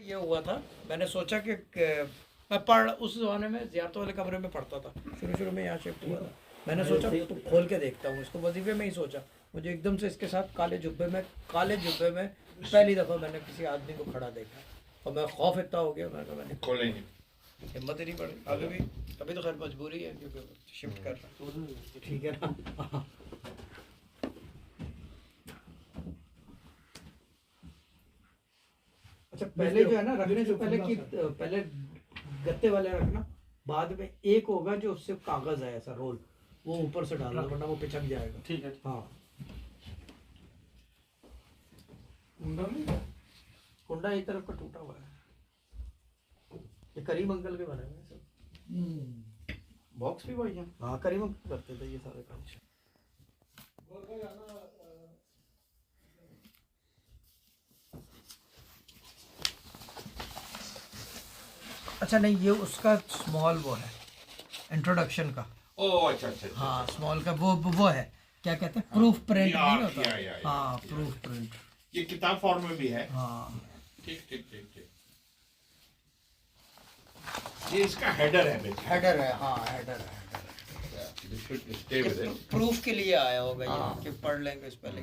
ये हुआ था, मैंने सोचा कि मैं पढ़ उस ज़माने में ज़ियारत वाले कमरे में पढ़ता था, शुरू शुरू में यहाँ शिफ्ट हुआ था। मैंने सोचा तो खोल के देखता हूँ इसको, वजीफे में ही सोचा। मुझे एकदम से इसके साथ काले जुब्बे में पहली दफ़ा मैंने किसी आदमी को खड़ा देखा और मैं खौफ इतना हो गया, मैंने खोलेंगे, हिम्मत ही नहीं पड़ी। अभी भी अभी तो खैर मजबूरी है क्योंकि शिफ्ट कर रहा हूँ, ठीक है ना। अच्छा, पहले जो है ना रखने से पहले कि पहले गत्ते वाले रखना, बाद में एक होगा जो उससे कागज है ऐसा रोल, वो ऊपर से डालना वरना वो पिचक जाएगा। ठीक है। हाँ, कुंडा एक तरफ का टूटा हुआ है, ये करीम अंकल के बारे में सब। बॉक्स भी वही है। हाँ, करीम अंकल करते थे ये सारे काम। अच्छा नहीं, ये उसका स्मॉल वो है इंट्रोडक्शन का। ओह अच्छा अच्छा अच्छा। हाँ, स्मॉल का वो है, क्या कहते हैं, प्रूफ प्रिंट या, नहीं होता। या, हाँ, प्रूफ प्रिंट। ये किताब फॉर्म में भी है। हाँ, ठीक ठीक ठीक ठीक। ये इसका हेडर है बेटा। हेडर है। हाँ, हेडर है। This should stay with it. Proof के लिए आया होगा हाँ। ये कि पढ़ लेंगे इस पहले।